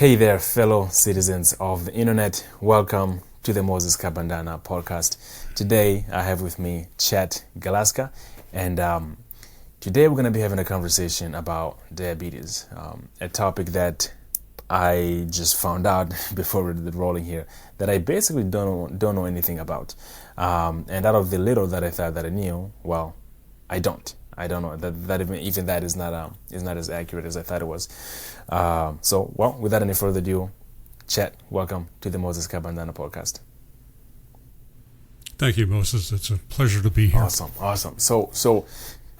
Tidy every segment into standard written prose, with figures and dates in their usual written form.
Hey there, fellow citizens of the internet. Welcome to the Moses Kabandana Podcast. Today, I have with me Chet Galaska, and today we're going to be having a conversation about diabetes, a topic that I just found out before we're rolling here that I basically don't know anything about. And out of the little that I thought that I knew, well, I don't know that even that is not as accurate as I thought it was. So without any further ado, Chet, welcome to the Moses Kabandana Podcast. Thank you, Moses. It's a pleasure to be here. Awesome. So,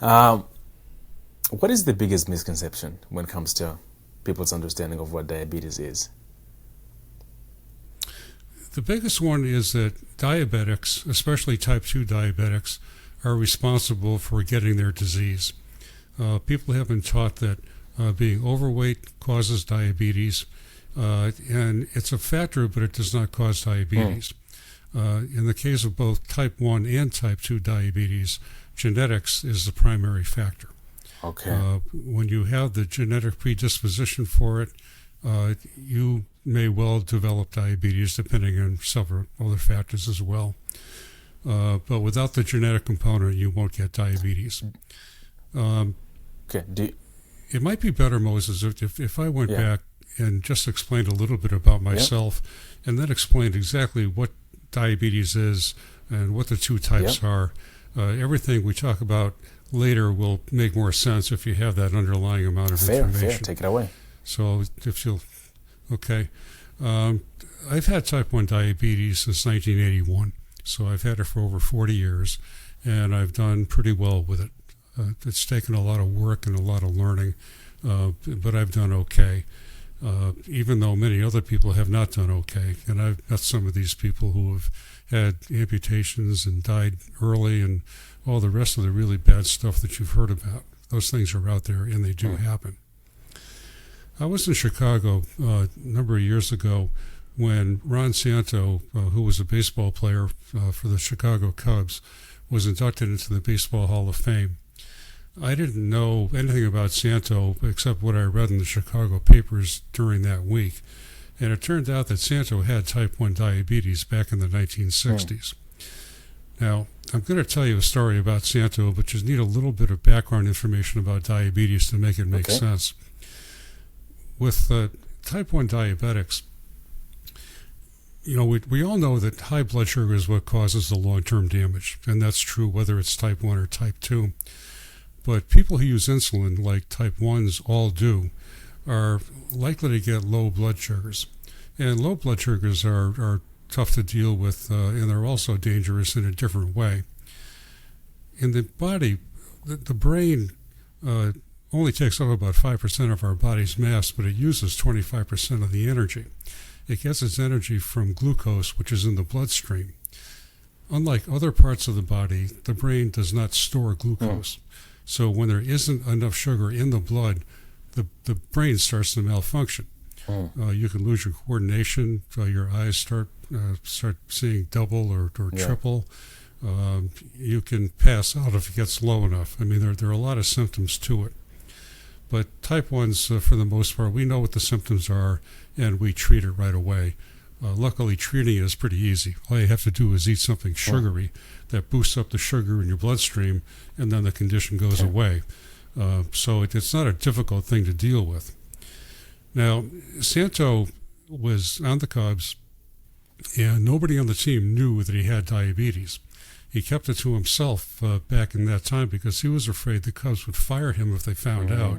what is the biggest misconception when it comes to people's understanding of what diabetes is? The biggest one is that diabetics, especially type 2 diabetics, are responsible for getting their disease. People have been taught that being overweight causes diabetes, and it's a factor, but it does not cause diabetes. In the case of both type 1 and type 2 diabetes, genetics is the primary factor. Okay. When you have the genetic predisposition for it, you may well develop diabetes, depending on several other factors as well. But without the genetic component, you won't get diabetes. Okay. It might be better, Moses, if I went back and just explained a little bit about myself and then explained exactly what diabetes is and what the two types are. Everything we talk about later will make more sense if you have that underlying amount of information. Fair. Take it away. So if you'll... Okay. I've had type 1 diabetes since 1981. So I've had it for over 40 years, and I've done pretty well with it. It's taken a lot of work and a lot of learning, but I've done okay, even though many other people have not done okay. And I've met some of these people who have had amputations and died early and all the rest of the really bad stuff that you've heard about. Those things are out there, and they do happen. I was in Chicago a number of years ago when Ron Santo, who was a baseball player for the Chicago Cubs, was inducted into the Baseball Hall of Fame. I didn't know anything about Santo except what I read in the Chicago papers during that week. And it turned out that Santo had type 1 diabetes back in the 1960s. Now, I'm going to tell you a story about Santo, but just need a little bit of background information about diabetes to make it make sense. With type 1 diabetics, you know, we all know that high blood sugar is what causes the long-term damage, and that's true whether it's type 1 or type 2. But people who use insulin, like type 1s all do, are likely to get low blood sugars. And low blood sugars are tough to deal with, and they're also dangerous in a different way. In the body, the brain only takes up about 5% of our body's mass, but it uses 25% of the energy. It gets its energy from glucose, which is in the bloodstream. Unlike other parts of the body, the brain does not store glucose. So when there isn't enough sugar in the blood, the brain starts to malfunction. You can lose your coordination. Your eyes start seeing double or triple. You can pass out if it gets low enough. I mean, there are a lot of symptoms to it. But type 1s, for the most part, we know what the symptoms are, and we treat it right away. Luckily, treating it is pretty easy. All you have to do is eat something sugary that boosts up the sugar in your bloodstream, and then the condition goes away. So it's not a difficult thing to deal with. Now, Santo was on the Cubs, and nobody on the team knew that he had diabetes. He kept it to himself back in that time because he was afraid the Cubs would fire him if they found out.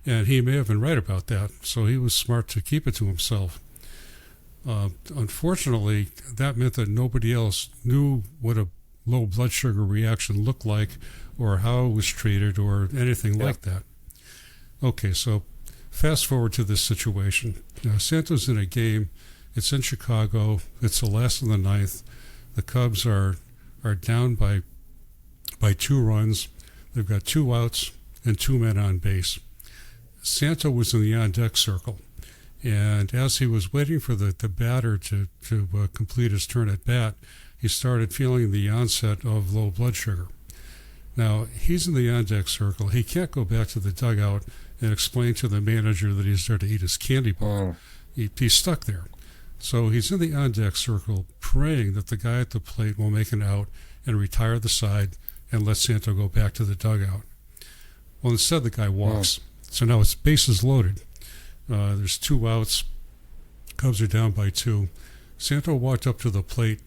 And he may have been right about that, so he was smart to keep it to himself. Unfortunately, that meant that nobody else knew what a low blood sugar reaction looked like or how it was treated or anything like that. Okay, so fast forward to this situation. Santo's in a game. It's in Chicago. It's the last of the ninth. The Cubs are down by 2 runs. They've got 2 outs and 2 men on base. Santo was in the on-deck circle, and as he was waiting for the batter to complete his turn at bat, he started feeling the onset of low blood sugar. Now, he's in the on-deck circle. He can't go back to the dugout and explain to the manager that he's there to eat his candy bar. he's stuck there. So he's in the on-deck circle praying that the guy at the plate will make an out and retire the side and let Santo go back to the dugout. Well, instead the guy walks. So now it's bases loaded. There's 2 outs. Cubs are down by 2. Santo walked up to the plate,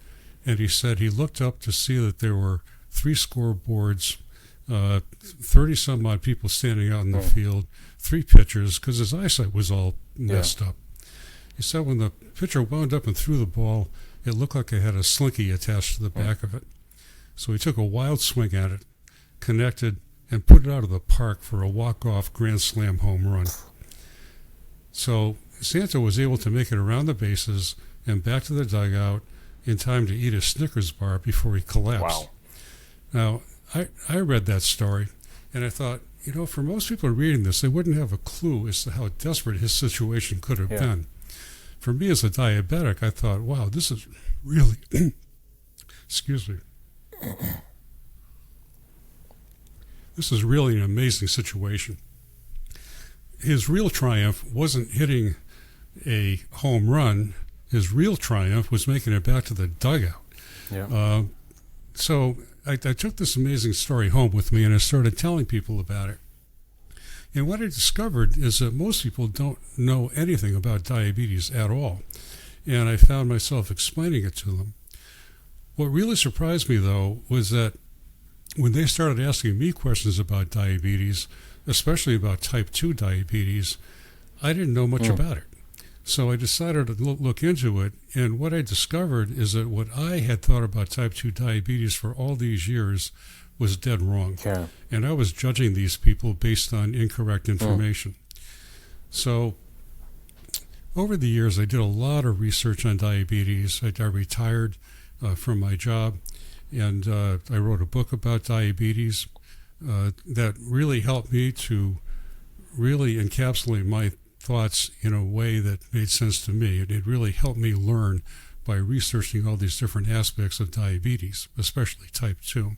and he said he looked up to see that there were 3 scoreboards, 30-some-odd people standing out in the field, 3 pitchers, because his eyesight was all messed up. He said when the pitcher wound up and threw the ball, it looked like it had a slinky attached to the back of it. So he took a wild swing at it, connected, and put it out of the park for a walk-off grand slam home run. So Santo was able to make it around the bases and back to the dugout in time to eat a Snickers bar before he collapsed. Wow. Now, I read that story, and I thought, for most people reading this, they wouldn't have a clue as to how desperate his situation could have been. For me as a diabetic, I thought, wow, this is really, excuse me, this is really an amazing situation. His real triumph wasn't hitting a home run. His real triumph was making it back to the dugout. Yeah. So I took this amazing story home with me, and I started telling people about it. And what I discovered is that most people don't know anything about diabetes at all. And I found myself explaining it to them. What really surprised me, though, was that when they started asking me questions about diabetes, especially about type 2 diabetes, I didn't know much about it. So I decided to look into it, and what I discovered is that what I had thought about type 2 diabetes for all these years was dead wrong. Yeah. And I was judging these people based on incorrect information. So over the years, I did a lot of research on diabetes. I retired from my job, and I wrote a book about diabetes that really helped me to really encapsulate my thoughts in a way that made sense to me. It really helped me learn by researching all these different aspects of diabetes, especially type 2.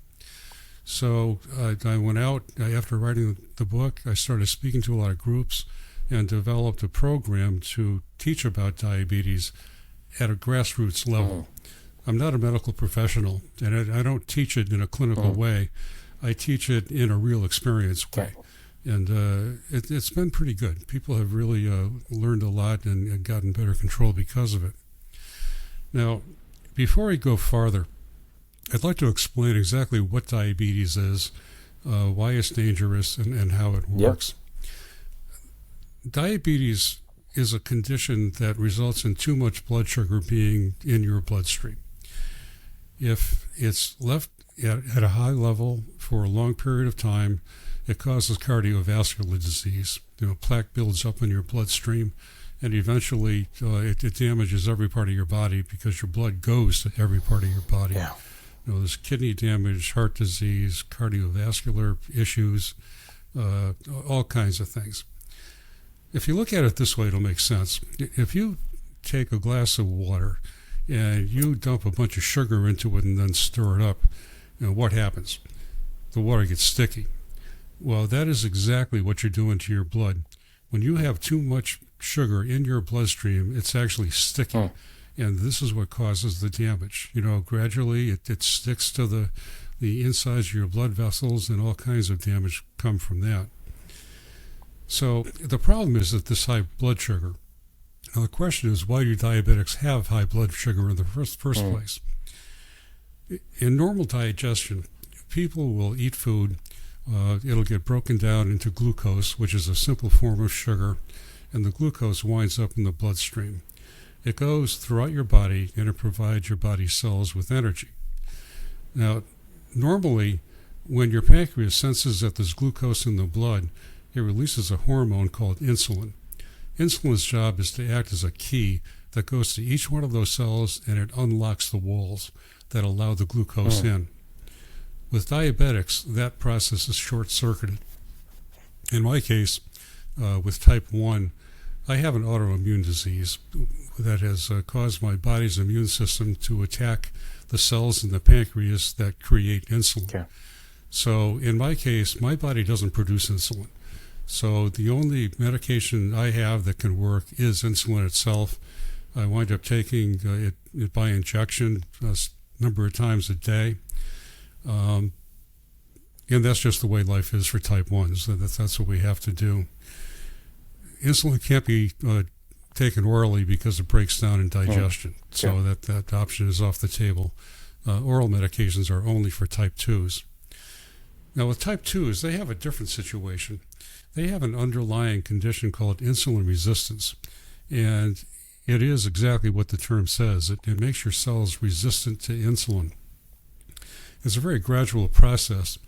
So I went out, after writing the book, I started speaking to a lot of groups and developed a program to teach about diabetes at a grassroots level. I'm not a medical professional, and I don't teach it in a clinical way. I teach it in a real experience way. And it's been pretty good. People have really learned a lot and gotten better control because of it. Now, before I go farther, I'd like to explain exactly what diabetes is, why it's dangerous, and how it works. Diabetes is a condition that results in too much blood sugar being in your bloodstream. If it's left at a high level for a long period of time, it causes cardiovascular disease. Plaque builds up in your bloodstream, and eventually it damages every part of your body because your blood goes to every part of your body. Yeah. There's kidney damage, heart disease, cardiovascular issues, all kinds of things. If you look at it this way, it'll make sense. If you take a glass of water and you dump a bunch of sugar into it and then stir it up, what happens? The water gets sticky. Well, that is exactly what you're doing to your blood. When you have too much sugar in your bloodstream, it's actually sticky. And this is what causes the damage. Gradually it sticks to the insides of your blood vessels, and all kinds of damage come from that. So the problem is that this high blood sugar. Now the question is, why do diabetics have high blood sugar in the first place? In normal digestion, people will eat food. It'll get broken down into glucose, which is a simple form of sugar, and the glucose winds up in the bloodstream. It goes throughout your body, and it provides your body cells with energy. Now, normally, when your pancreas senses that there's glucose in the blood, it releases a hormone called insulin. Insulin's job is to act as a key that goes to each one of those cells, and it unlocks the walls that allow the glucose in. With diabetics, that process is short-circuited. In my case, with type 1, I have an autoimmune disease that has caused my body's immune system to attack the cells in the pancreas that create insulin. Okay. So in my case, my body doesn't produce insulin. So the only medication I have that can work is insulin itself. I wind up taking it by injection a number of times a day. And that's just the way life is for type 1s. That's what we have to do. Insulin can't be taken orally because it breaks down in digestion. So that option is off the table. Oral medications are only for type 2s. Now with type 2s, they have a different situation. They have an underlying condition called insulin resistance. And it is exactly what the term says. It makes your cells resistant to insulin. It's a very gradual process,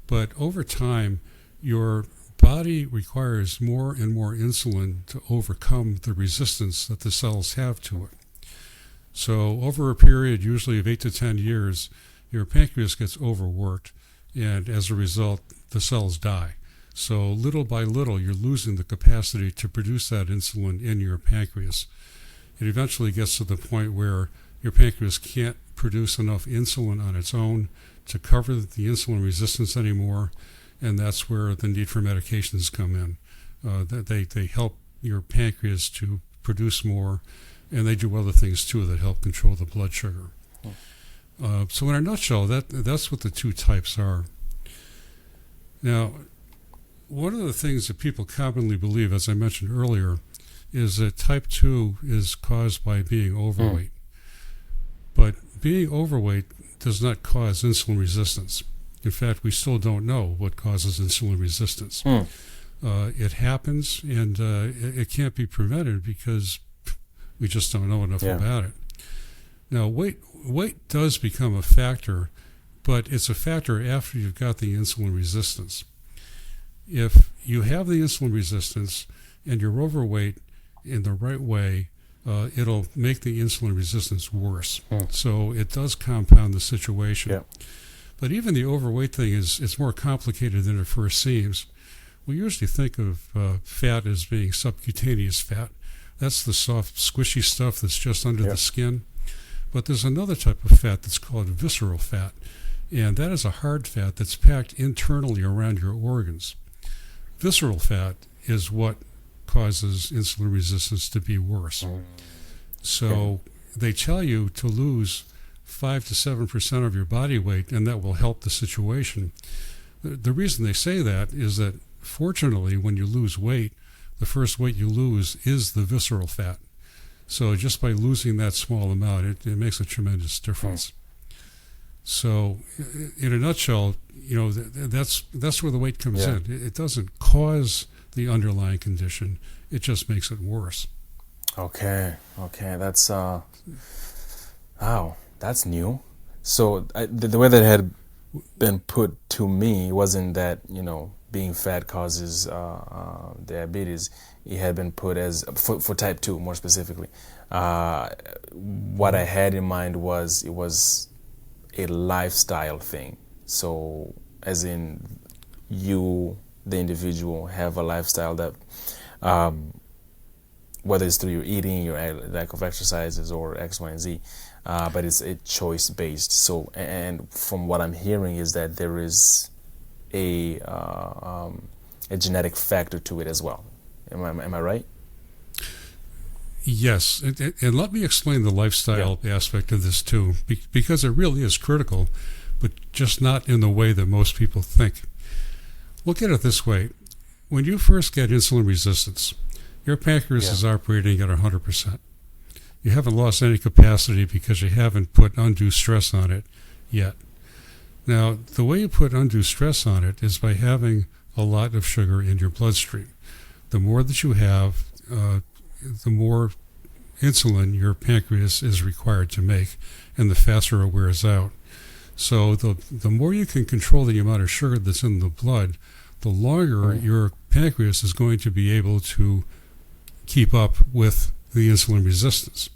but over time, your body requires more and more insulin to overcome the resistance that the cells have to it. So over a period usually of 8 to 10 years, your pancreas gets overworked, and as a result, the cells die. So little by little, you're losing the capacity to produce that insulin in your pancreas. It eventually gets to the point where your pancreas can't produce enough insulin on its own to cover the insulin resistance anymore, and that's where the need for medications come in. They help your pancreas to produce more, and they do other things too that help control the blood sugar. So in a nutshell, that's what the two types are. Now, one of the things that people commonly believe, as I mentioned earlier, is that type 2 is caused by being overweight. But being overweight does not cause insulin resistance. In fact, we still don't know what causes insulin resistance. It happens, and it can't be prevented because we just don't know enough about it. Now, weight does become a factor, but it's a factor after you've got the insulin resistance. If you have the insulin resistance and you're overweight in the right way, it'll make the insulin resistance worse. So it does compound the situation. But even the overweight thing it's more complicated than it first seems. We usually think of fat as being subcutaneous fat. That's the soft, squishy stuff that's just under the skin. But there's another type of fat that's called visceral fat, and that is a hard fat that's packed internally around your organs. Visceral fat is what causes insulin resistance to be worse. So they tell you to lose 5 to 7% of your body weight, and that will help the situation. The reason they say that is that, fortunately, when you lose weight, the first weight you lose is the visceral fat. So just by losing that small amount, it makes a tremendous difference. So in a nutshell, that's where the weight comes in. It doesn't cause the underlying condition. It just makes it worse. Okay. That's that's new. So the way that it had been put to me wasn't that being fat causes diabetes. It had been put as for type 2 more specifically. What I had in mind was it was a lifestyle thing. So as in you, the individual, have a lifestyle that whether it's through your eating, your lack of exercises, or X, Y, and Z, but it's a choice-based. So, and from what I'm hearing is that there is a genetic factor to it as well. Am I right? Yes, and let me explain the lifestyle aspect of this too, because it really is critical, but just not in the way that most people think. Look at it this way. When you first get insulin resistance, your pancreas is operating at 100%. You haven't lost any capacity because you haven't put undue stress on it yet. Now, the way you put undue stress on it is by having a lot of sugar in your bloodstream. The more that you have, the more insulin your pancreas is required to make, and the faster it wears out. So the more you can control the amount of sugar that's in the blood, the longer your pancreas is going to be able to keep up with the insulin resistance.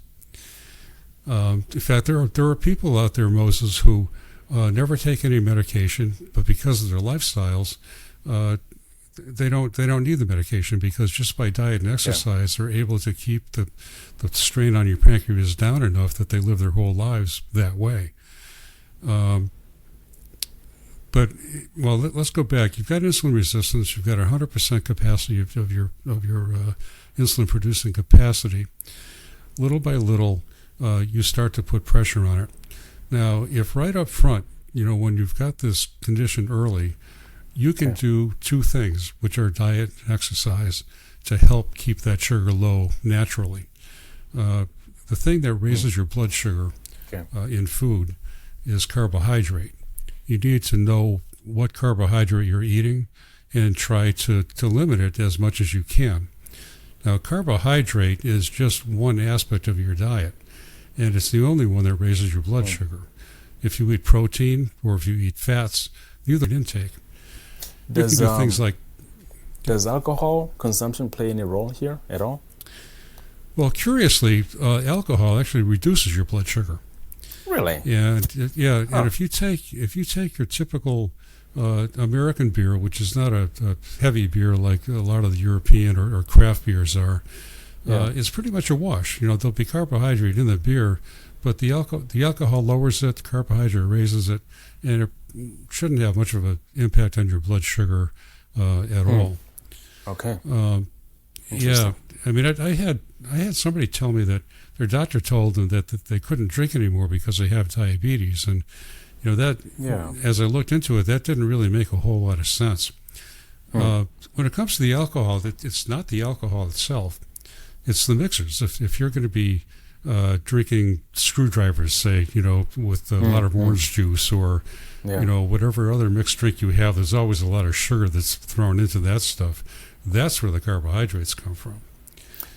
In fact, there are people out there, Moses, who never take any medication, but because of their lifestyles, they don't need the medication, because just by diet and exercise, they're able to keep the strain on your pancreas down enough that they live their whole lives that way. But let's go back. You've got insulin resistance. You've got 100% capacity of your insulin producing capacity. Little by little, you start to put pressure on it. Now, if right up front, when you've got this condition early, you can do two things, which are diet and exercise, to help keep that sugar low naturally. The thing that raises your blood sugar in food is carbohydrate. You need to know what carbohydrate you're eating and try to limit it as much as you can. Now, carbohydrate is just one aspect of your diet, and it's the only one that raises your blood sugar. If you eat protein or if you eat fats, neither intake. You can do things like... Does alcohol consumption play any role here at all? Well, curiously, alcohol actually reduces your blood sugar. Really? And if you take your typical American beer, which is not a heavy beer like a lot of the European or craft beers are, it's pretty much a wash. There'll be carbohydrate in the beer, but the alcohol lowers it, the carbohydrate raises it, and it shouldn't have much of an impact on your blood sugar at all. Okay. I mean, I had somebody tell me that their doctor told them that they couldn't drink anymore because they have diabetes, and as I looked into it, that didn't really make a whole lot of sense. When it comes to the alcohol, it's not the alcohol itself; it's the mixers. If you're going to be drinking screwdrivers, say, with a lot of orange juice or whatever other mixed drink you have, there's always a lot of sugar that's thrown into that stuff. That's where the carbohydrates come from.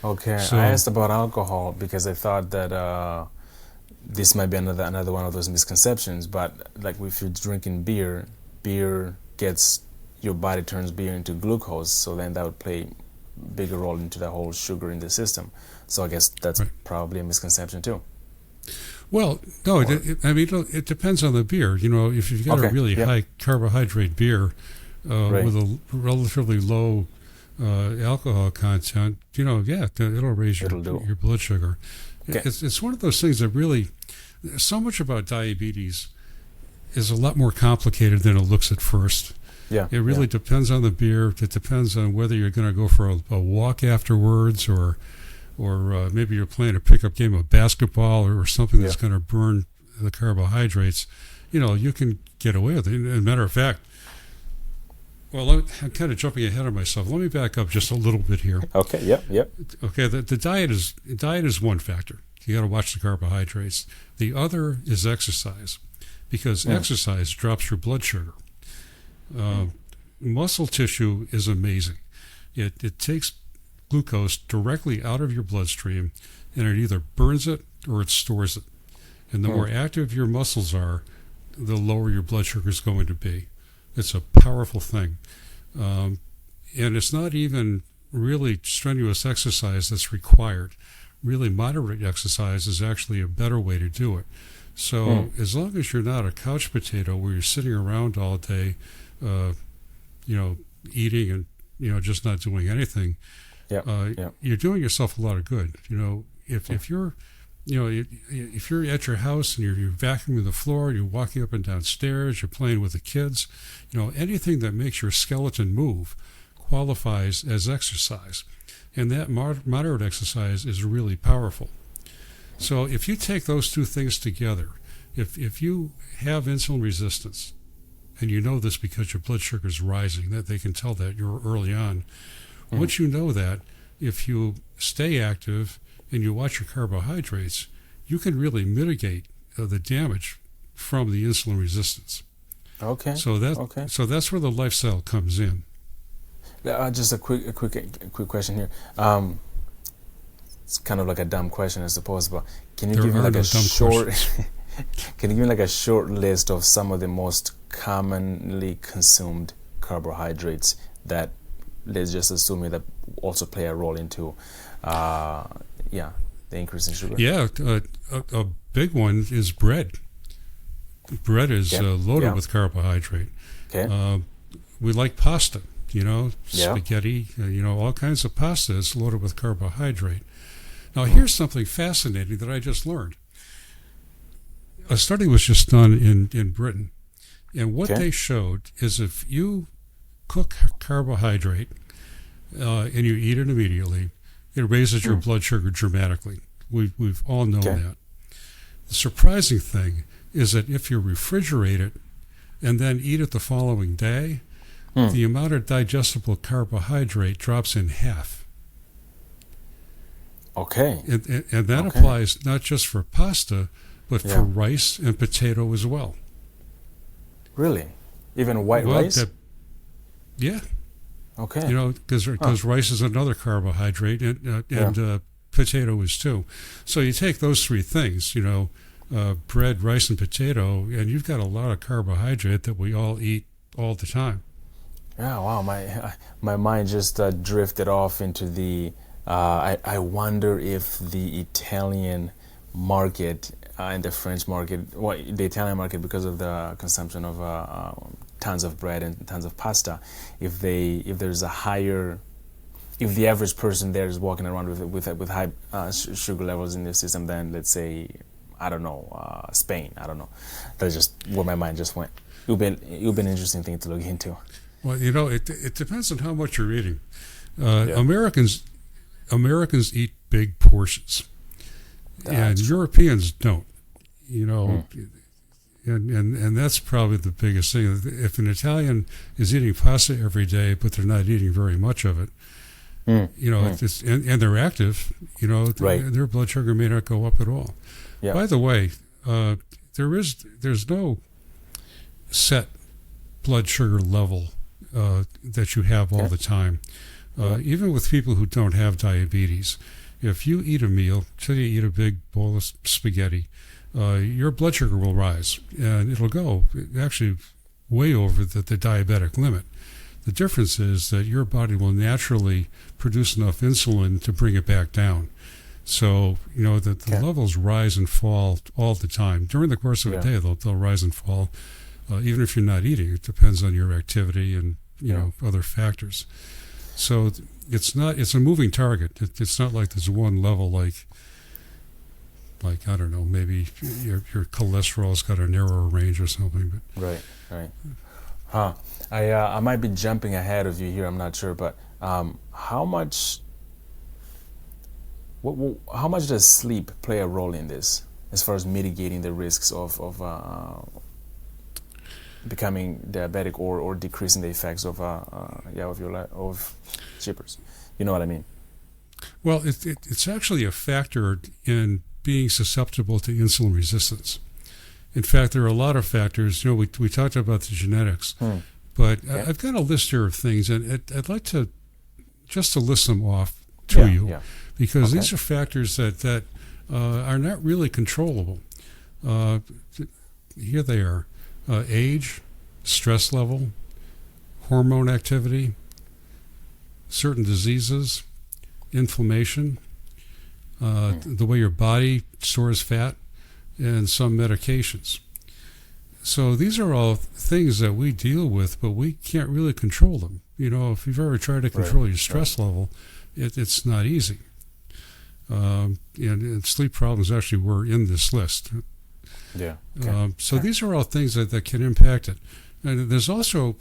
Okay, so, I asked about alcohol because I thought that this might be another one of those misconceptions. But like if you're drinking beer gets your body turns beer into glucose, so then that would play a bigger role into the whole sugar in the system. So I guess that's probably a misconception too. Well, no, it depends on the beer. If you've got a really high carbohydrate beer with a relatively low alcohol content, it'll raise your blood sugar. Okay. It's one of those things that really, so much about diabetes is a lot more complicated than it looks at first. Yeah, it really depends on the beer. It depends on whether you're going to go for a walk afterwards or maybe you're playing a pickup game of basketball or something that's going to burn the carbohydrates. You can get away with it. As a matter of fact, well, I'm kind of jumping ahead of myself. Let me back up just a little bit here. Okay. Yep. Okay. The diet is one factor. You got to watch the carbohydrates. The other is exercise, because exercise drops your blood sugar. Muscle tissue is amazing. It takes glucose directly out of your bloodstream, and it either burns it or it stores it. And the more active your muscles are, the lower your blood sugar is going to be. It's a powerful thing. And it's not even really strenuous exercise that's required. Really moderate exercise is actually a better way to do it. So as long as you're not a couch potato where you're sitting around all day, eating and, just not doing anything, you're doing yourself a lot of good. If you're at your house and you're vacuuming the floor, you're walking up and down stairs, you're playing with the kids, anything that makes your skeleton move qualifies as exercise. And that moderate exercise is really powerful. So if you take those two things together, if you have insulin resistance, and you know this because your blood sugar is rising, that they can tell that you're early on. Once you know that, if you stay active and you watch your carbohydrates, you can really mitigate the damage from the insulin resistance. Okay. So that's where the lifestyle comes in. Just a quick question here. It's kind of like a dumb question, I suppose, but can you give me like a short? Can you give me like a short list of some of the most commonly consumed carbohydrates that, let's just assume, that also play a role into the increase in sugar? Yeah, a big one is bread. Bread is loaded with carbohydrate. Okay. We like pasta, spaghetti, all kinds of pasta is loaded with carbohydrate. Now, here's something fascinating that I just learned. A study was just done in Britain, And what they showed is if you cook carbohydrate and you eat it immediately, it raises your blood sugar dramatically. We've all known that. The surprising thing is that if you refrigerate it and then eat it the following day, the amount of digestible carbohydrate drops in half. Okay. And that applies not just for pasta, but for rice and potato as well. Really? Even white rice? Yeah. Okay. Because rice is another carbohydrate, and potato is too. So you take those three things, bread, rice, and potato, and you've got a lot of carbohydrate that we all eat all the time. Yeah, wow. My mind just drifted off into the... I wonder if the Italian market and the French market, the Italian market, because of the consumption of tons of bread and tons of pasta, if there's a higher, if the average person there is walking around with high sugar levels in their system than, let's say, I don't know, Spain. I don't know. That's just where my mind just went. It would be an interesting thing to look into. Well, it depends on how much you're eating. Americans eat big portions, and Europeans don't. And that's probably the biggest thing. If an Italian is eating pasta every day, but they're not eating very much of it, it's, and they're active, their blood sugar may not go up at all. Yeah. By the way, there's no set blood sugar level that you have all the time. Even with people who don't have diabetes, if you eat a meal, say you eat a big bowl of spaghetti, your blood sugar will rise, and it'll go actually way over the diabetic limit. The difference is that your body will naturally produce enough insulin to bring it back down. So, the levels rise and fall all the time. During the course of a day, they'll rise and fall, even if you're not eating. It depends on your activity and, other factors. So it's a moving target. It's not like there's one level like I don't know, maybe your cholesterol's got a narrower range or something. But. Right. Huh. I might be jumping ahead of you here. I'm not sure, but how much does sleep play a role in this, as far as mitigating the risks of becoming diabetic or decreasing the effects of shippers? You know what I mean? Well, it's actually a factor in being susceptible to insulin resistance. In fact, there are a lot of factors. We talked about the genetics, but I've got a list here of things, and I'd like to list them off to you, because these are factors that are not really controllable. Here they are. Age, stress level, hormone activity, certain diseases, inflammation, the way your body stores fat, and some medications. So these are all things that we deal with, but we can't really control them. If you've ever tried to control your stress level, it's not easy. And sleep problems actually were in this list. Yeah. So these are all things that can impact it. And there's also,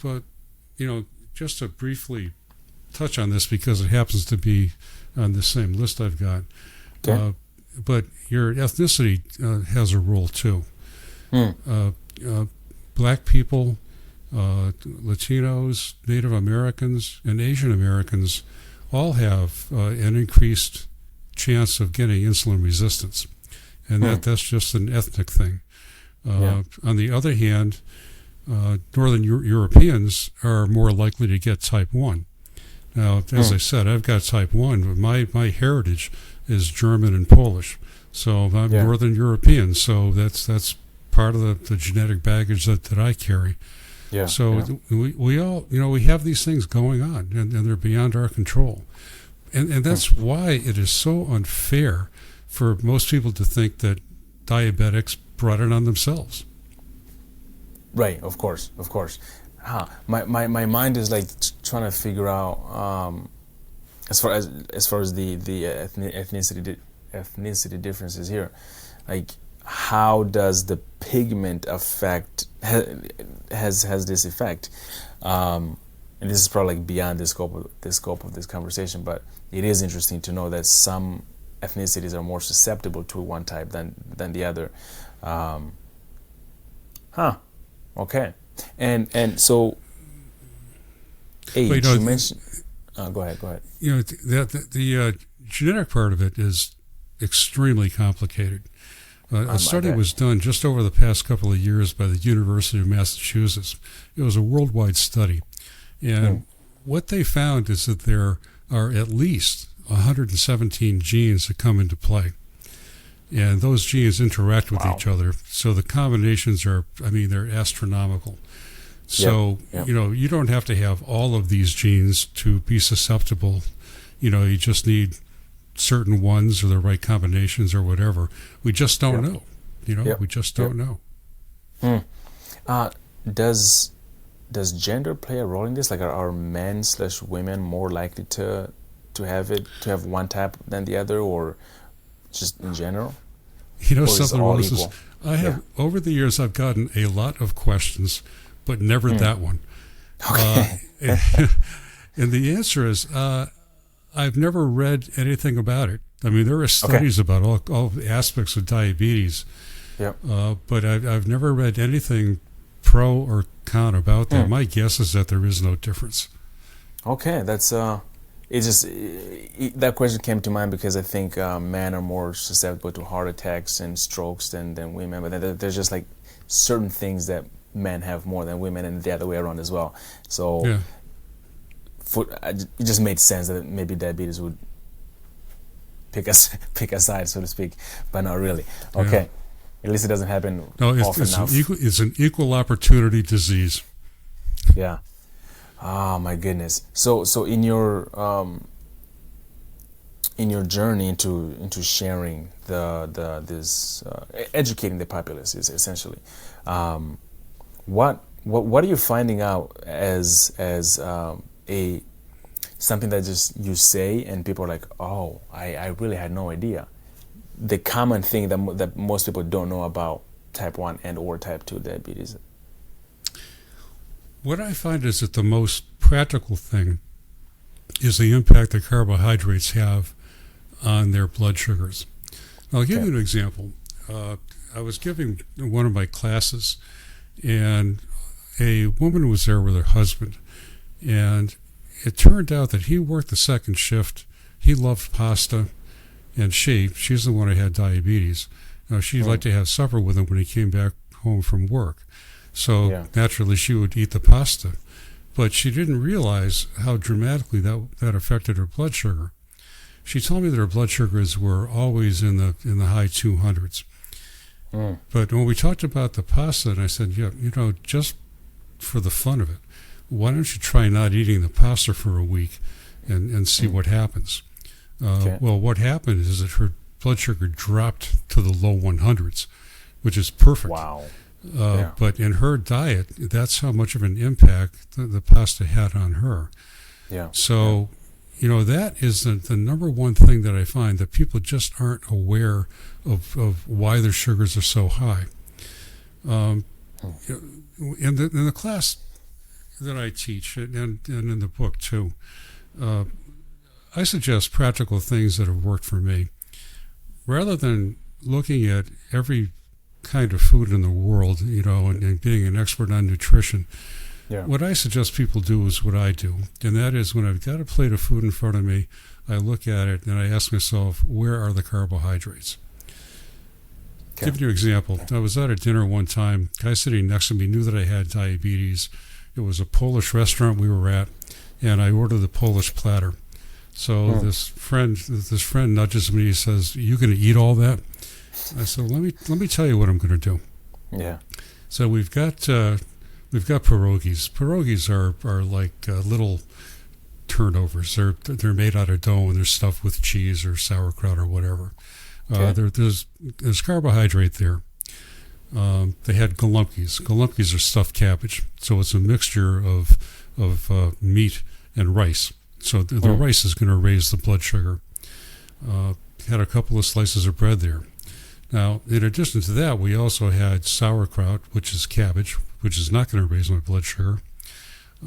just to briefly touch on this because it happens to be on the same list I've got. Okay. But your ethnicity has a role too. Black people, Latinos, Native Americans, and Asian Americans all have an increased chance of getting insulin resistance. And that's just an ethnic thing. On the other hand, Northern Europeans are more likely to get type 1. Now, as I said, I've got type 1, but my heritage is German and Polish. So I'm Northern European, so that's part of the genetic baggage that I carry. Yeah. So we all, we have these things going on, and they're beyond our control. And that's why it is so unfair for most people to think that diabetics brought it on themselves. Right, of course. My mind is like trying to figure out as far as the ethnicity differences here. Like, how does the pigment affect has this effect? And this is probably like beyond the scope of this conversation, but it is interesting to know that some ethnicities are more susceptible to one type than the other. Okay. And so age, you mentioned. Go ahead. The genetic part of it is extremely complicated. A study was done just over the past couple of years by the University of Massachusetts. It was a worldwide study. And what they found is that there are at least 117 genes that come into play. And those genes interact with each other. So the combinations they're astronomical. So, you don't have to have all of these genes to be susceptible. You just need certain ones or the right combinations or whatever. We just don't know. We just don't know. Does gender play a role in this? Like, are men/women more likely to have one type than the other, or just in general? Something, Moses, over the years I've gotten a lot of questions, but never that one. Okay. And the answer is, I've never read anything about it. I mean, there are studies about all aspects of diabetes, but I've never read anything pro or con about that. My guess is that there is no difference. Okay, that's that question came to mind because I think men are more susceptible to heart attacks and strokes than women, but there's just like certain things that men have more than women, and the other way around as well. So it just made sense that maybe diabetes would pick a side, so to speak, but not really. Okay, at least it doesn't happen often enough. It's an equal opportunity disease. Yeah. Oh my goodness. So in your journey into sharing this educating the populace is essentially, what are you finding out as something that just you say and people are like, oh, I really had no idea. The common thing that most people don't know about type 1 and or type 2 diabetes. What I find is that the most practical thing is the impact that carbohydrates have on their blood sugars. I'll give you an example. I was giving one of my classes, and a woman was there with her husband, and it turned out that he worked the second shift. He loved pasta, and she's the one who had diabetes. She'd like to have supper with him when he came back home from work. So naturally she would eat the pasta. But she didn't realize how dramatically that affected her blood sugar. She told me that her blood sugars were always in the high 200s. But when we talked about the pasta, and I said, just for the fun of it, why don't you try not eating the pasta for a week and see what happens? Well, what happened is that her blood sugar dropped to the low 100s, which is perfect. Wow. But in her diet, that's how much of an impact the pasta had on her. So, that is the number one thing that I find, that people just aren't aware of why their sugars are so high. In the class that I teach, and in the book too, I suggest practical things that have worked for me. Rather than looking at every kind of food in the world, and being an expert on nutrition, what I suggest people do is what I do, and that is, when I've got a plate of food in front of me, I look at it and I ask myself, where are the carbohydrates? Give you an example. I was at a dinner one time. Guy sitting next to me knew that I had diabetes. It was a Polish restaurant we were at, and I ordered the Polish platter. So this friend nudges me. He says, "You going to eat all that?" I said, "Let me tell you what I'm going to do." So we've got pierogies. Pierogies are like little turnovers. They're made out of dough, and they're stuffed with cheese or sauerkraut or whatever. There's carbohydrate there. They had galumpkies. Galumpkies are stuffed cabbage, so it's a mixture of meat and rice. So the rice is going to raise the blood sugar. Had a couple of slices of bread there. Now, in addition to that, we also had sauerkraut, which is cabbage, which is not going to raise my blood sugar.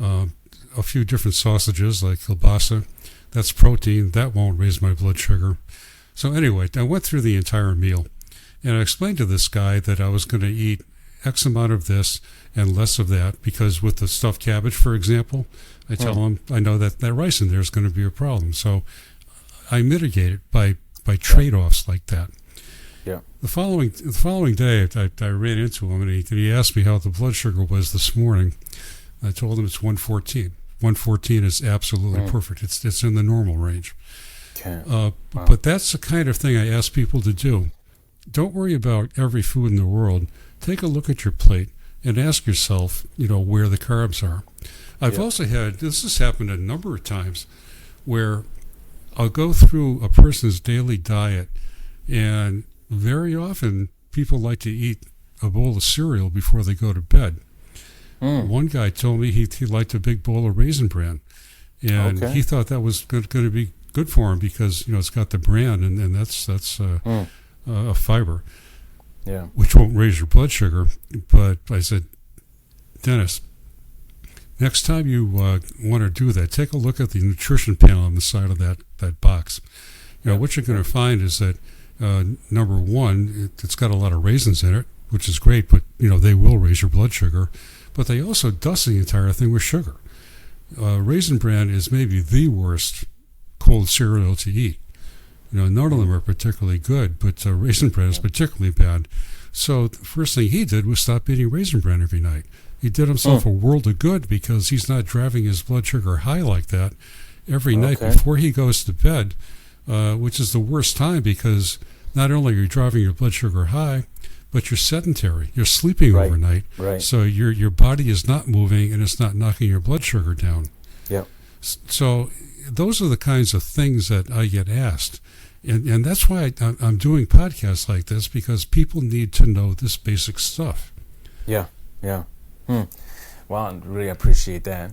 A few different sausages like kielbasa, that's protein, that won't raise my blood sugar. So anyway, I went through the entire meal, and I explained to this guy that I was going to eat X amount of this and less of that, because with the stuffed cabbage, for example, I tell him I know that rice in there is going to be a problem. So I mitigate it by trade-offs like that. Yeah. The following day, I ran into him, and he asked me how the blood sugar was this morning. I told him it's 114. 114 is absolutely perfect. It's in the normal range. Okay. Wow. But that's the kind of thing I ask people to do. Don't worry about every food in the world. Take a look at your plate and ask yourself, where the carbs are. I've also had, this has happened a number of times, where I'll go through a person's daily diet, and very often people like to eat a bowl of cereal before they go to bed. One guy told me he liked a big bowl of Raisin Bran, and he thought that was going to be good for him because it's got the bran, and that's a fiber, which won't raise your blood sugar. But I said, Dennis, next time you want to do that, take a look at the nutrition panel on the side of that box. What you're going to find is that number one, it's got a lot of raisins in it, which is great, but they will raise your blood sugar. But they also dust the entire thing with sugar. Raisin Bran is maybe the worst cold cereal to eat. None of them are particularly good, but Raisin Bran is particularly bad. So the first thing he did was stop eating Raisin Bran every night. He did himself a world of good because he's not driving his blood sugar high like that every night before he goes to bed, which is the worst time because not only are you driving your blood sugar high, but you're sedentary. You're sleeping overnight. Right. So your body is not moving and it's not knocking your blood sugar down. Yeah. So those are the kinds of things that I get asked. And that's why I'm doing podcasts like this, because people need to know this basic stuff. Yeah. Well, I really appreciate that.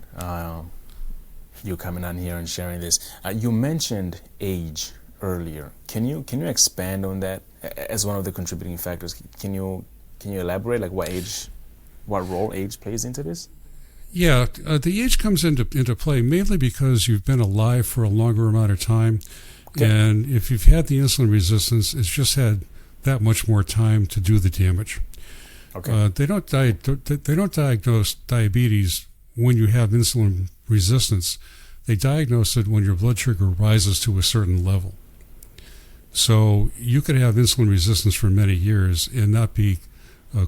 You coming on here and sharing this. You mentioned age earlier. Can you expand on that as one of the contributing factors? Can you elaborate, like what role age plays into this? Yeah, the age comes into play mainly because you've been alive for a longer amount of time, and if you've had the insulin resistance, it's just had that much more time to do the damage. Okay. They don't diagnose diabetes when you have insulin resistance. They diagnose it when your blood sugar rises to a certain level. So you could have insulin resistance for many years and not be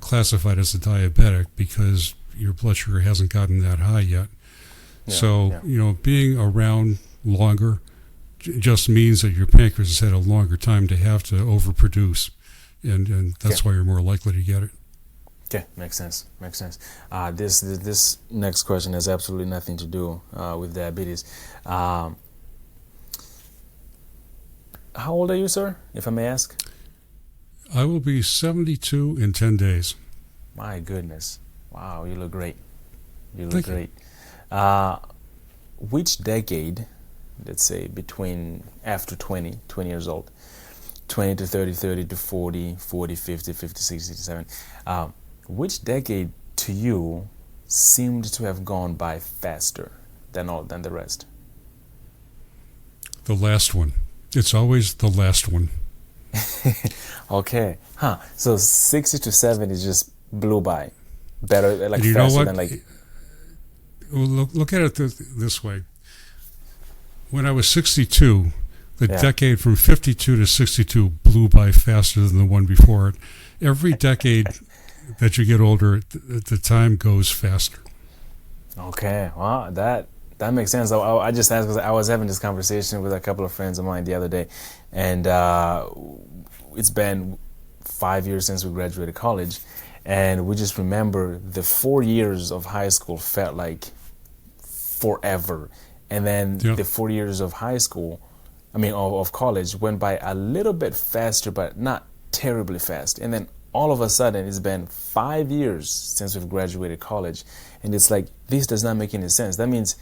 classified as a diabetic because your blood sugar hasn't gotten that high yet. Being around longer just means that your pancreas has had a longer time to have to overproduce, and that's why you're more likely to get it. Okay, makes sense. This next question has absolutely nothing to do with diabetes. How old are you, sir, if I may ask? I will be 72 in 10 days. My goodness. Wow, you look great. Thank you. Which decade, let's say between after 20 years old, 20 to 30, 30 to 40, 40, 50, 56, 67, which decade to you seemed to have gone by faster than the rest? The last one. It's always the last one. Okay. So 60 to 70 just blew by. Better, like you faster know what? Than like... Look at it this way. When I was 62, the decade from 52 to 62 blew by faster than the one before it. Every decade that you get older, the time goes faster. Okay. Wow, that makes sense. I just asked because I was having this conversation with a couple of friends of mine the other day, and it's been 5 years since we graduated college, and we just remember the 4 years of high school felt like forever, and then the 4 years of high school, of college, went by a little bit faster, but not terribly fast, and then all of a sudden it's been 5 years since we've graduated college, and it's like, this does not make any sense. That means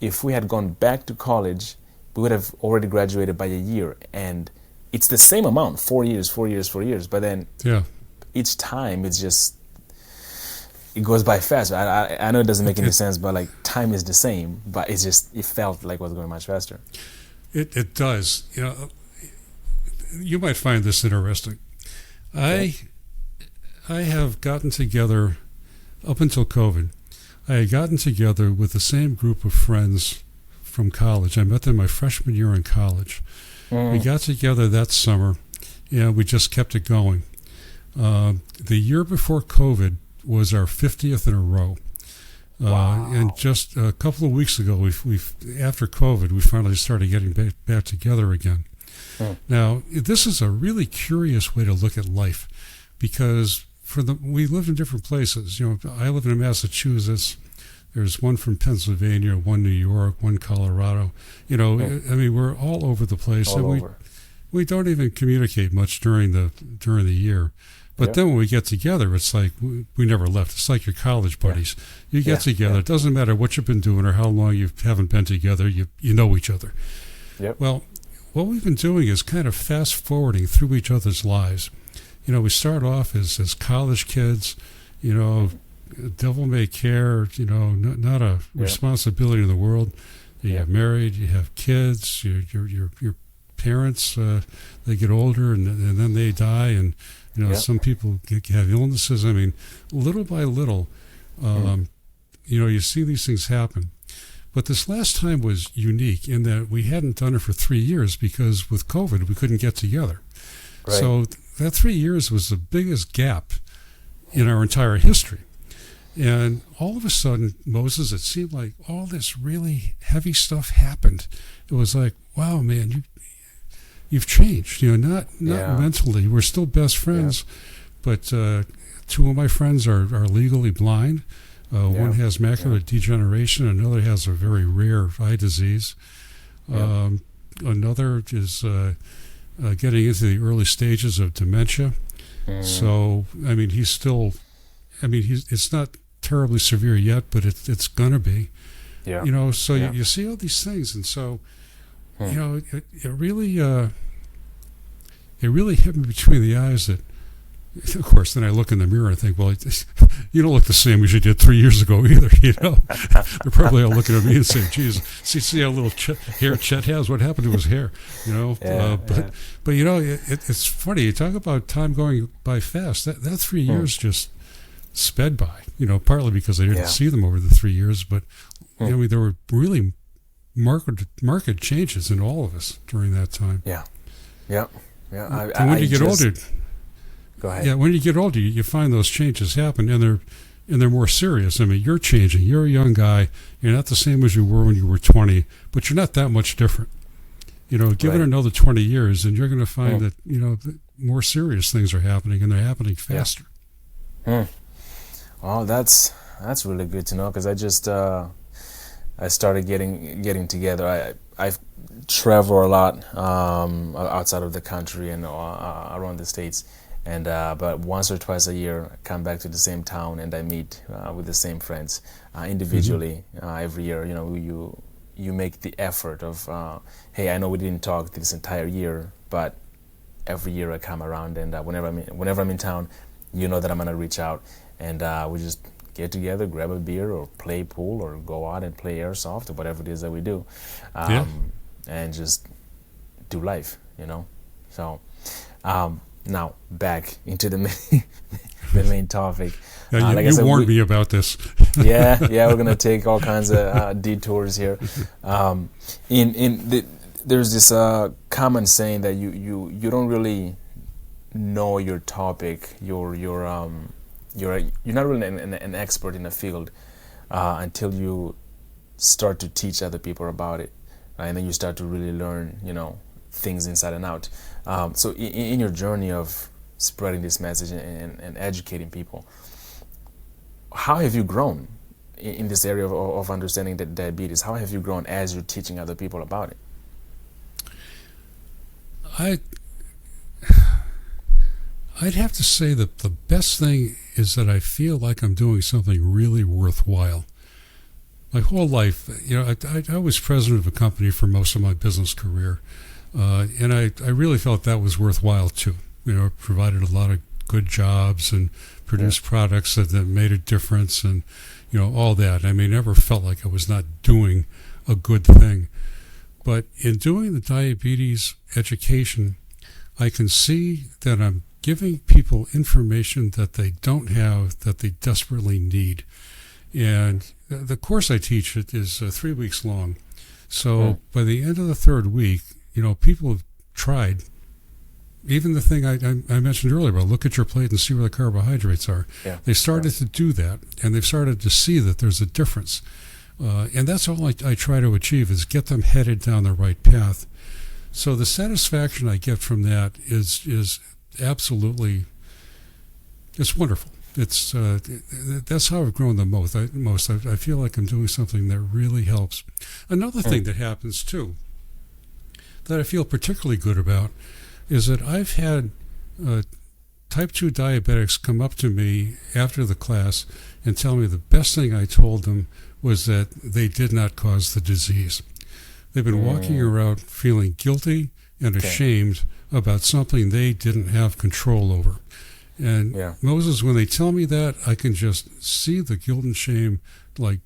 if we had gone back to college, we would have already graduated by a year, and it's the same amount, 4 years, 4 years, 4 years, but then each time it's just, it goes by fast. I know it doesn't make any sense, but like time is the same, but it's just, it felt like it was going much faster. It does. You know, you might find this interesting. I have gotten together, up until COVID, I had gotten together with the same group of friends from college. I met them my freshman year in college. We got together that summer, and we just kept it going. The year before COVID was our 50th in a row. Wow. And just a couple of weeks ago, we've after COVID, we finally started getting back together again. Now, this is a really curious way to look at life, because we live in different places. You know, I live in Massachusetts. There's one from Pennsylvania, one New York, one Colorado. You know, I mean, we're all over the place. All over. We don't even communicate much during the year. But then when we get together, it's like we never left. It's like your college buddies. You get together. It doesn't matter what you've been doing or how long you haven't been together. You know each other. Well, what we've been doing is kind of fast forwarding through each other's lives. You know, we start off as college kids, you know, devil may care, you know, not a responsibility in the world. You get married, you have kids, your parents, they get older and then they die, and you know, some people have illnesses. I mean, little by little, you know, you see these things happen. But this last time was unique in that we hadn't done it for 3 years because with COVID, we couldn't get together. Right. So that 3 years was the biggest gap in our entire history. And all of a sudden, Moses, it seemed like all this really heavy stuff happened. It was like, wow, man, you've changed. You know, not mentally. We're still best friends, but two of my friends are legally blind. One has macular degeneration. Another has a very rare eye disease. Another is getting into the early stages of dementia. So, I mean, it's not terribly severe yet, but it's gonna be. You know, so you see all these things, and so you know, it really hit me between the eyes that, of course, then I look in the mirror and think, well, you don't look the same as you did 3 years ago either, you know. They're probably all looking at me and saying, geez, see how little hair Chet has? What happened to his hair? You know, but you know, it's funny. You talk about time going by fast. That 3 years just sped by, you know, partly because I didn't see them over the 3 years, but I mean, there were really marked changes in all of us during that time. And when you get older, go ahead. Yeah, when you get older, you find those changes happen, and they're more serious. I mean, you're changing. You're a young guy. You're not the same as you were when you were 20, but you're not that much different. You know, give it another 20 years, and you're going to find that, you know, more serious things are happening, and they're happening faster. Well, that's really good to know, because I just I started getting together. I've traveled a lot outside of the country and around the States, and but once or twice a year I come back to the same town and I meet with the same friends individually every year. You know, you make the effort of hey, I know we didn't talk this entire year, but every year I come around, and whenever I'm in town, you know that I'm gonna reach out, and we just get together, grab a beer, or play pool, or go out and play airsoft, or whatever it is that we do, and just do life, you know. So now back into the main topic. Yeah, like you warned me about this. we're gonna take all kinds of detours here. There's this common saying that you don't really know your topic. You're not really an expert in a field until you start to teach other people about it, right? And then you start to really learn, you know, things inside and out. So in your journey of spreading this message and educating people, how have you grown in this area of understanding that diabetes? How have you grown as you're teaching other people about it? I'd have to say that the best thing is that I feel like I'm doing something really worthwhile. My whole life, you know, I was president of a company for most of my business career. And I really felt that was worthwhile too. It provided a lot of good jobs and produced products that made a difference and, all that. I mean, never felt like I was not doing a good thing. But in doing the diabetes education, I can see that I'm giving people information that they don't have, that they desperately need. And the course I teach is 3 weeks long. So by the end of the third week, people have tried. Even the thing I mentioned earlier about look at your plate and see where the carbohydrates are. Yeah. They started to do that, and they've started to see that there's a difference. And that's all I try to achieve is get them headed down the right path. So the satisfaction I get from that is absolutely, it's wonderful. It's that's how I've grown the most. I feel like I'm doing something that really helps. Another thing that happens too, that I feel particularly good about, is that I've had type 2 diabetics come up to me after the class and tell me the best thing I told them was that they did not cause the disease. They've been walking around feeling guilty and ashamed about something they didn't have control over. And Moses, when they tell me that, I can just see the guilt and shame, like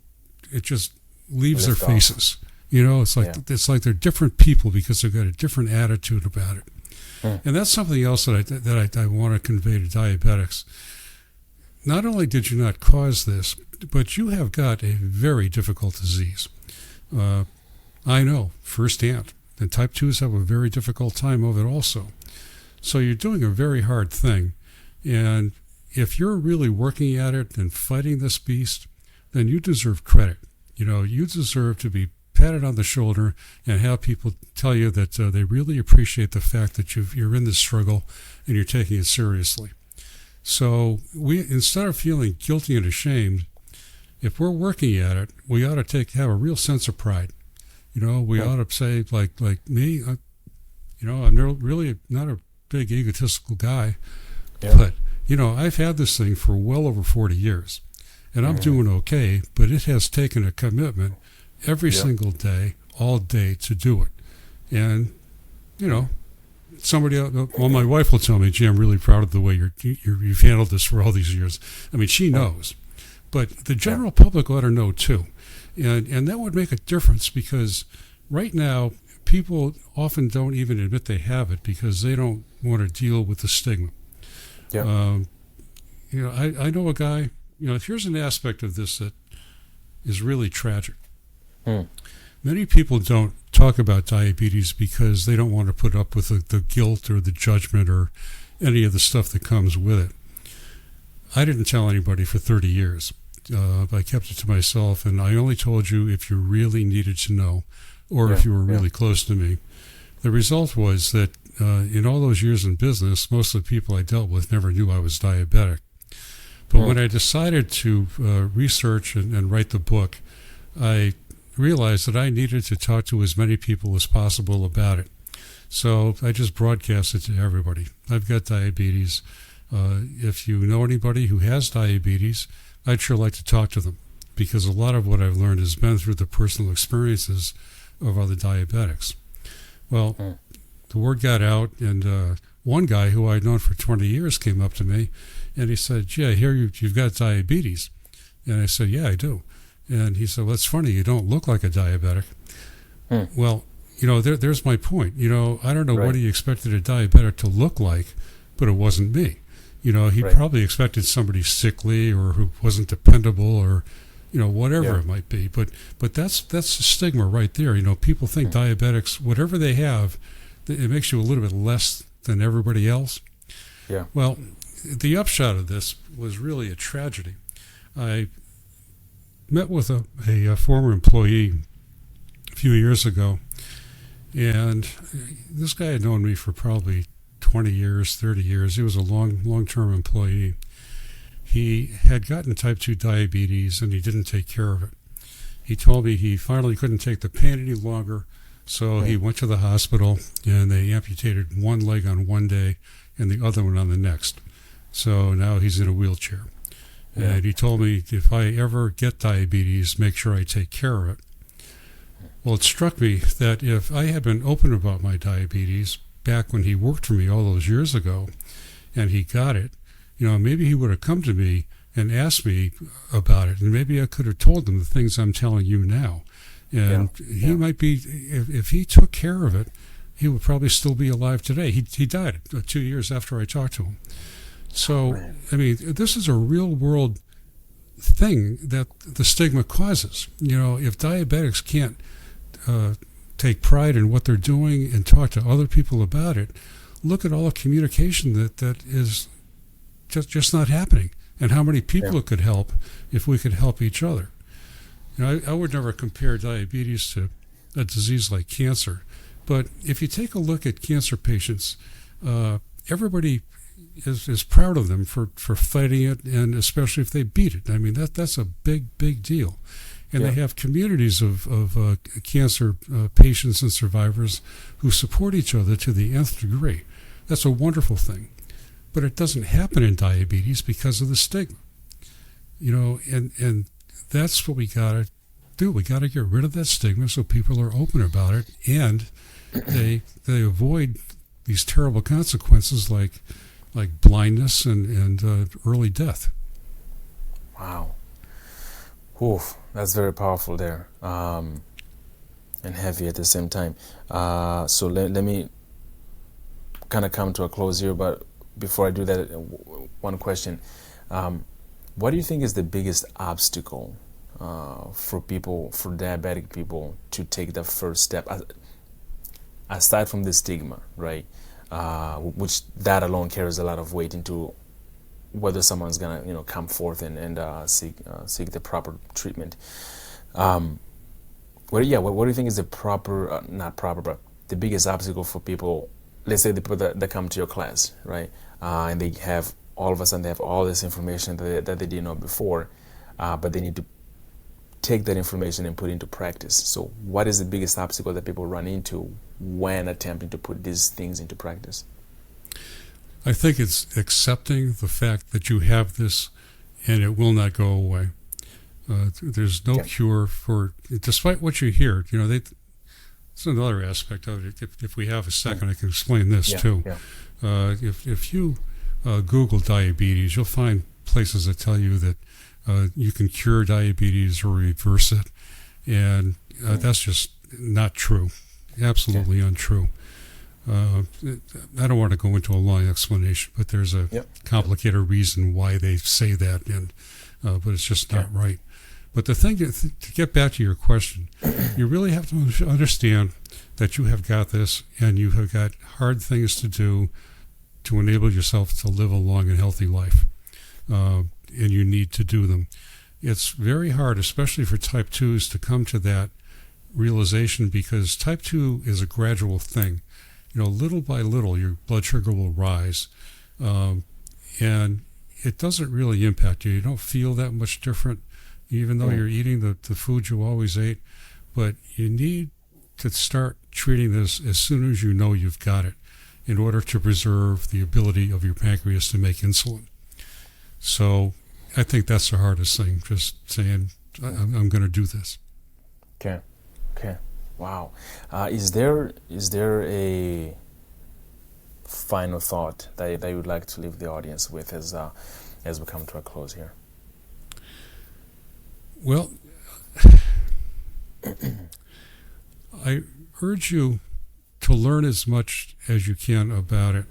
it just leaves their faces. It's like they're different people because they've got a different attitude about it. And that's something else that I want to convey to diabetics. Not only did you not cause this, but you have got a very difficult disease. I know firsthand. And type 2s have a very difficult time of it also. So you're doing a very hard thing. And if you're really working at it and fighting this beast, then you deserve credit. You deserve to be patted on the shoulder and have people tell you that they really appreciate the fact that you're in this struggle and you're taking it seriously. So instead of feeling guilty and ashamed, if we're working at it, we ought to have a real sense of pride. We ought to say, like me, I'm really not a big egotistical guy, but, I've had this thing for well over 40 years, and I'm doing okay, but it has taken a commitment every single day, all day to do it. And, somebody else, my wife will tell me, gee, I'm really proud of the way you've handled this for all these years. I mean, she knows. But the general public ought to know, too. And that would make a difference because right now, people often don't even admit they have it because they don't want to deal with the stigma. Yeah. I know a guy, here's an aspect of this that is really tragic. Many people don't talk about diabetes because they don't want to put up with the guilt or the judgment or any of the stuff that comes with it. I didn't tell anybody for 30 years. I kept it to myself, and I only told you if you really needed to know or if you were really close to me. The result was that in all those years in business, most of the people I dealt with never knew I was diabetic. But when I decided to research and write the book, I realized that I needed to talk to as many people as possible about it. So I just broadcast it to everybody. I've got diabetes. If you know anybody who has diabetes, I'd sure like to talk to them because a lot of what I've learned has been through the personal experiences of other diabetics. Well, the word got out, and one guy who I'd known for 20 years came up to me, and he said, gee, I hear you've got diabetes. And I said, yeah, I do. And he said, well, it's funny, you don't look like a diabetic. Well, there's my point. I don't know what he expected a diabetic to look like, but it wasn't me. He probably expected somebody sickly or who wasn't dependable or, whatever it might be. But that's the stigma right there. People think diabetics, whatever they have, it makes you a little bit less than everybody else. Yeah. Well, the upshot of this was really a tragedy. I met with a former employee a few years ago, and this guy had known me for probably 20 years, 30 years. He was a long-term employee. He had gotten type 2 diabetes, and he didn't take care of it. He told me he finally couldn't take the pain any longer, so he went to the hospital, and they amputated one leg on one day and the other one on the next. So now he's in a wheelchair. And he told me if I ever get diabetes, make sure I take care of it. Well, it struck me that if I had been open about my diabetes back when he worked for me all those years ago, and he got it, maybe he would have come to me and asked me about it, and maybe I could have told him the things I'm telling you now. And he might be, if he took care of it, he would probably still be alive today. He died 2 years after I talked to him. So, I mean, this is a real world thing that the stigma causes. If diabetics can't take pride in what they're doing and talk to other people about it, look at all the communication that is just not happening, and how many people it could help if we could help each other. I would never compare diabetes to a disease like cancer, but if you take a look at cancer patients, everybody is proud of them for fighting it, and especially if they beat it. I mean, that's a big deal. And they have communities of cancer patients and survivors who support each other to the nth degree. That's a wonderful thing. But it doesn't happen in diabetes because of the stigma. And that's what we got to do. We got to get rid of that stigma so people are open about it, and they avoid these terrible consequences like blindness and early death. Wow. Oof, that's very powerful there, and heavy at the same time. So let me kind of come to a close here, but before I do that, one question. What do you think is the biggest obstacle for diabetic people to take the first step, aside from the stigma, right? Which that alone carries a lot of weight into whether someone's gonna come forth and seek the proper treatment. What do you think is the not proper, but the biggest obstacle for people? Let's say the people that come to your class, right? And they have all of a sudden they have all this information that they didn't know before, but they need to take that information and put it into practice. So what is the biggest obstacle that people run into when attempting to put these things into practice? I think it's accepting the fact that you have this and it will not go away. There's no cure for, despite what you hear. It's another aspect of it. If we have a second, I can explain this too. If you Google diabetes, you'll find places that tell you that you can cure diabetes or reverse it, and that's just not true. Absolutely untrue. I don't want to go into a long explanation, but there's a complicated reason why they say that, and but it's just not right. But the thing to get back to your question, you really have to understand that you have got this, and you have got hard things to do to enable yourself to live a long and healthy life, and you need to do them. It's very hard, especially for type 2s, to come to that realization, because type 2 is a gradual thing. Little by little, your blood sugar will rise, and it doesn't really impact you. You don't feel that much different, even though you're eating the food you always ate. But you need to start treating this as soon as you know you've got it, in order to preserve the ability of your pancreas to make insulin. So I think that's the hardest thing, just saying, I'm going to do this. Okay. Wow. Is there a final thought that you would like to leave the audience with as we come to a close here? Well, I urge you to learn as much as you can about it.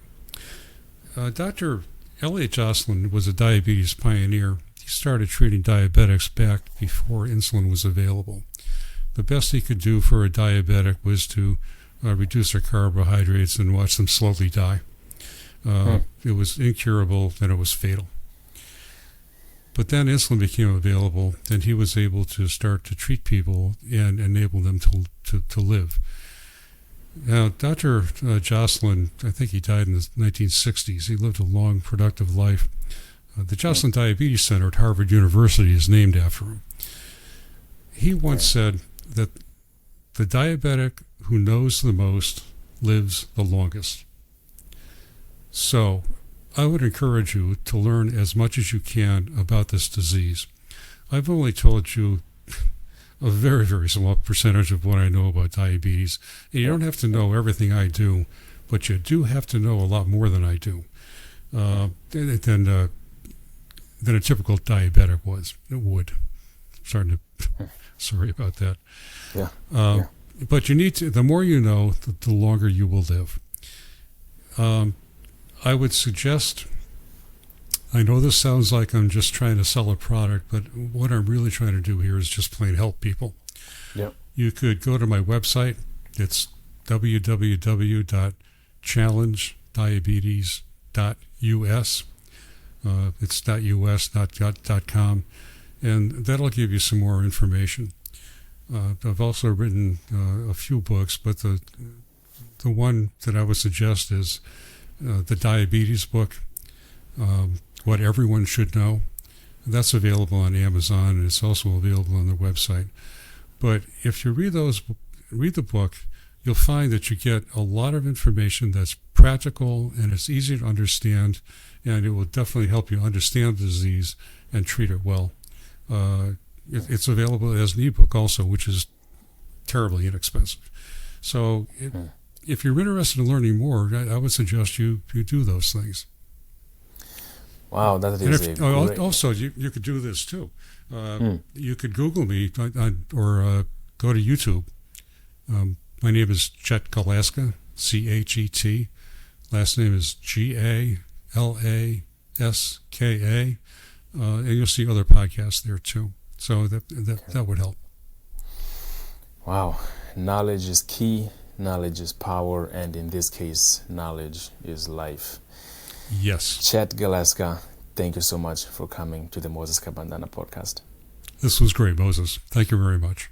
Dr. Elliot Jocelyn was a diabetes pioneer. He started treating diabetics back before insulin was available. The best he could do for a diabetic was to reduce their carbohydrates and watch them slowly die. It was incurable, and it was fatal. But then insulin became available, and he was able to start to treat people and enable them to live. Now, Dr. Jocelyn, I think he died in the 1960s. He lived a long, productive life. The Jocelyn Diabetes Center at Harvard University is named after him. He once said that the diabetic who knows the most lives the longest. So I would encourage you to learn as much as you can about this disease. I've only told you a very, very small percentage of what I know about diabetes. And you don't have to know everything I do, but you do have to know a lot more than I do than a typical diabetic would. Sorry about that. Yeah. But you need to. The more you know, the longer you will live. I would suggest. I know this sounds like I'm just trying to sell a product, but what I'm really trying to do here is just plain help people. Yep. You could go to my website. It's www.challengediabetes.us. It's .us, not .com, and that'll give you some more information. I've also written a few books, but the one that I would suggest is the diabetes book, What Everyone Should Know. That's available on Amazon, and it's also available on the website. But if you read the book, you'll find that you get a lot of information that's practical and it's easy to understand, and it will definitely help you understand the disease and treat it well. It's available as an ebook also, which is terribly inexpensive. So if you're interested in learning more, I would suggest you do those things. Wow, that is great. Also, you could do this too. You could Google me or go to YouTube. My name is Chet Galaska, Chet. Last name is Galaska, and you'll see other podcasts there too. So that would help. Wow, knowledge is key. Knowledge is power, and in this case, knowledge is life. Yes. Chet Galaska, thank you so much for coming to the Moses Kabandana Podcast. This was great, Moses. Thank you very much.